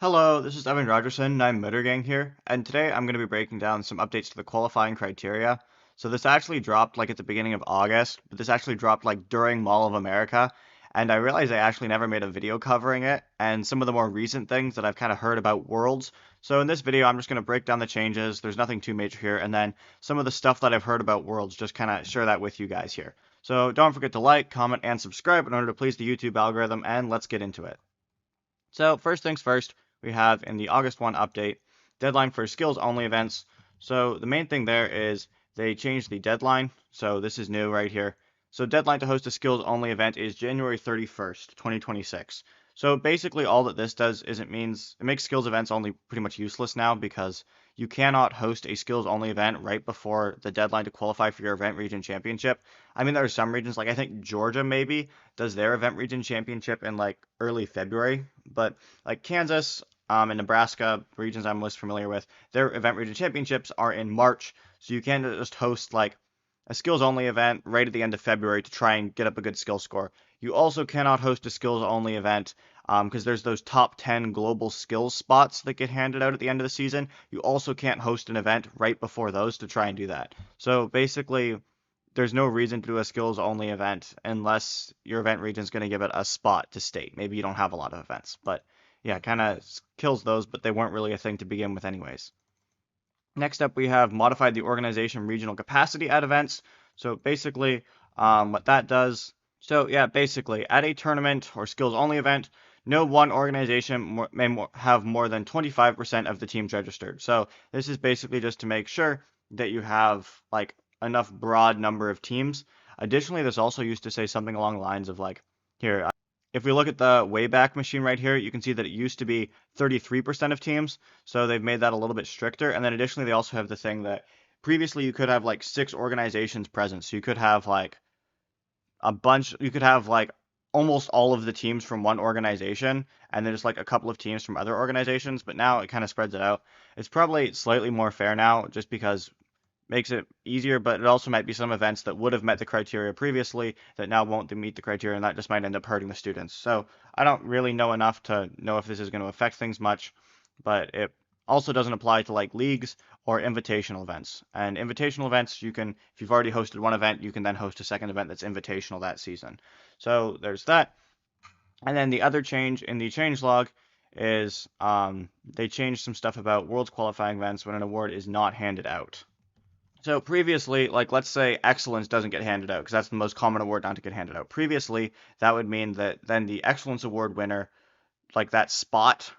Hello, this is Evan Rogerson, and I'm Gang here, and today I'm going to be breaking down some updates to the qualifying criteria. So this actually dropped like at the beginning of August, but this actually dropped like during Mall of America, and I realized I actually never made a video covering it, and some of the more recent things that I've kind of heard about Worlds. So in this video, I'm just going to break down the changes. There's nothing too major here, and then some of the stuff that I've heard about Worlds, just kind of share that with you guys here. So don't forget to like, comment, and subscribe in order to please the YouTube algorithm, and let's get into it. So first things first, we have in the August 1 update, deadline for skills only events. So the main thing there is they changed the deadline. So this is new right here. So deadline to host a skills only event is January 31st, 2026. So basically all that this does is it makes skills events only pretty much useless now because you cannot host a skills only event right before the deadline to qualify for your event region championship. I mean, there are some regions, like I think Georgia maybe does their event region championship in like early February, but like Kansas and Nebraska, regions I'm most familiar with, their event region championships are in March, so you can't just host like a skills only event right at the end of February to try and get up a good skill score. You also cannot host a skills only event because there's those top 10 global skills spots that get handed out at the end of the season. You also can't host an event right before those to try and do that. So basically, there's no reason to do a skills only event unless your event region is going to give it a spot to state. Maybe you don't have a lot of events, but yeah, kind of kills those, but they weren't really a thing to begin with anyways. Next up, we have modified the organization regional capacity at events. So basically, what that does, so yeah, basically at a tournament or skills only event, no one organization may have more than 25% of the teams registered. So this is basically just to make sure that you have like enough broad number of teams. Additionally, this also used to say something along the lines of like, here, if we look at the Wayback Machine right here, you can see that it used to be 33% of teams. So they've made that a little bit stricter. And then additionally, they also have the thing that previously you could have like 6 organizations present. So you could have like you could have like almost all of the teams from one organization and then just like a couple of teams from other organizations. But now it kind of spreads it out. It's probably slightly more fair now just because makes it easier, but it also might be some events that would have met the criteria previously that now won't meet the criteria, and that just might end up hurting the students. So I don't really know enough to know if this is going to affect things much, but it also doesn't apply to like leagues or invitational events. And invitational events, you can, if you've already hosted one event, you can then host a second event that's invitational that season. So there's that. And then the other change in the change log is they changed some stuff about world's qualifying events when an award is not handed out. So previously, like let's say excellence doesn't get handed out because that's the most common award not to get handed out. Previously, that would mean that then the excellence award winner, like that spot,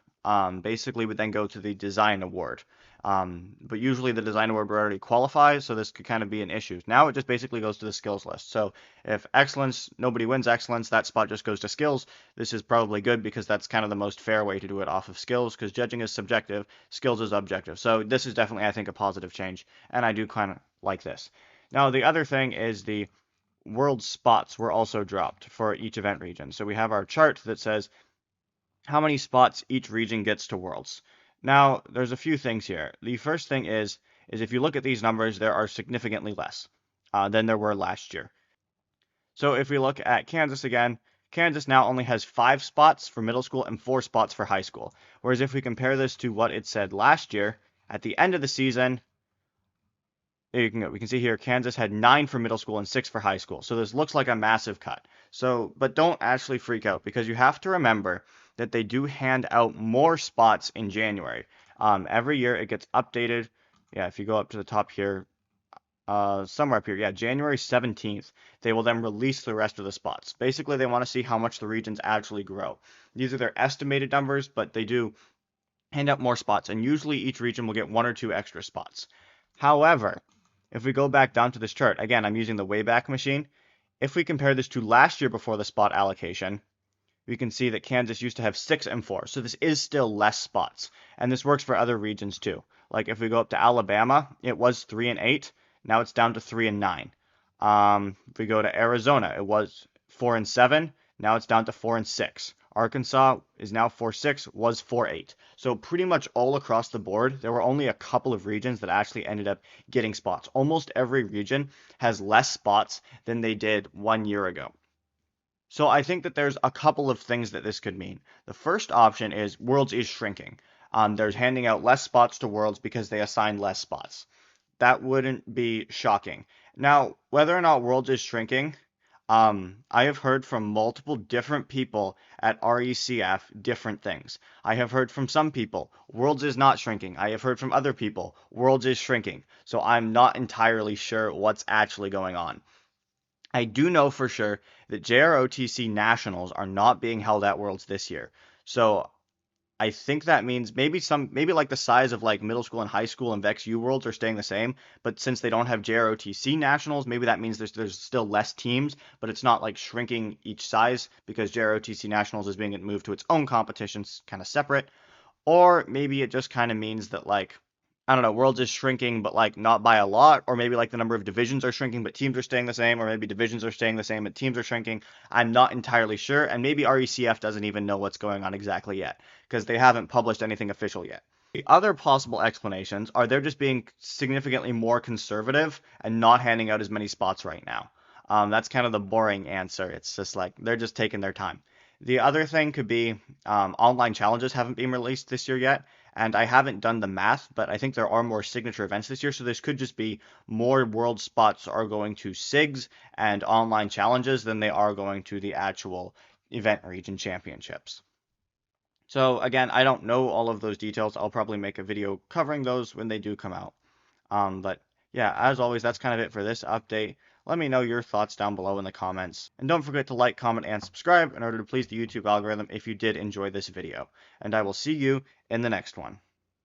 basically would then go to the design award. But usually the design award would already qualify, so this could kind of be an issue. Now it just basically goes to the skills list. So if excellence, nobody wins excellence, that spot just goes to skills. This is probably good because that's kind of the most fair way to do it off of skills because judging is subjective, skills is objective. So this is definitely, I think, a positive change, and I do kind of like this. Now the other thing is the world spots were also dropped for each event region. So we have our chart that says how many spots each region gets to Worlds. Now, there's a few things here. The first thing is if you look at these numbers, there are significantly less than there were last year. So if we look at Kansas again, Kansas now only has 5 spots for middle school and 4 spots for high school. Whereas if we compare this to what it said last year, at the end of the season, we can see here Kansas had 9 for middle school and 6 for high school. So this looks like a massive cut. So, but don't actually freak out because you have to remember that they do hand out more spots in January. Every year it gets updated. Yeah, if you go up to the top here, somewhere up here, yeah, January 17th, they will then release the rest of the spots. Basically, they want to see how much the regions actually grow. These are their estimated numbers, but they do hand out more spots, and usually each region will get 1 or 2 extra spots. However, if we go back down to this chart, again, I'm using the Wayback Machine. If we compare this to last year before the spot allocation, we can see that Kansas used to have 6 and 4. So this is still less spots. And this works for other regions too. Like if we go up to Alabama, it was 3 and 8. Now it's down to 3 and 9. If we go to Arizona, it was 4 and 7. Now it's down to 4 and 6. Arkansas is now 4-6, was 4-8. So pretty much all across the board, there were only a couple of regions that actually ended up getting spots. Almost every region has less spots than they did 1 year ago. So I think that there's a couple of things that this could mean. The first option is Worlds is shrinking. There's handing out less spots to Worlds because they assign less spots. That wouldn't be shocking. Now, whether or not Worlds is shrinking, I have heard from multiple different people at RECF different things. I have heard from some people, Worlds is not shrinking. I have heard from other people, Worlds is shrinking. So I'm not entirely sure what's actually going on. I do know for sure that JROTC nationals are not being held at Worlds this year. So I think that means maybe like the size of like middle school and high school and Vex U Worlds are staying the same, but since they don't have JROTC nationals, maybe that means there's still less teams, but it's not like shrinking each size because JROTC nationals is being moved to its own competitions, kind of separate. Or maybe it just kind of means that like I don't know, Worlds is shrinking, but like not by a lot, or maybe like the number of divisions are shrinking, but teams are staying the same, or maybe divisions are staying the same, but teams are shrinking. I'm not entirely sure, and maybe RECF doesn't even know what's going on exactly yet, because they haven't published anything official yet. The other possible explanations are they're just being significantly more conservative and not handing out as many spots right now. That's kind of the boring answer. It's just like they're just taking their time. The other thing could be online challenges haven't been released this year yet, and I haven't done the math, but I think there are more signature events this year, so this could just be more world spots are going to SIGs and online challenges than they are going to the actual event region championships. So again, I don't know all of those details. I'll probably make a video covering those when they do come out. But yeah, as always, that's kind of it for this update. Let me know your thoughts down below in the comments. And don't forget to like, comment, and subscribe in order to please the YouTube algorithm if you did enjoy this video. And I will see you in the next one.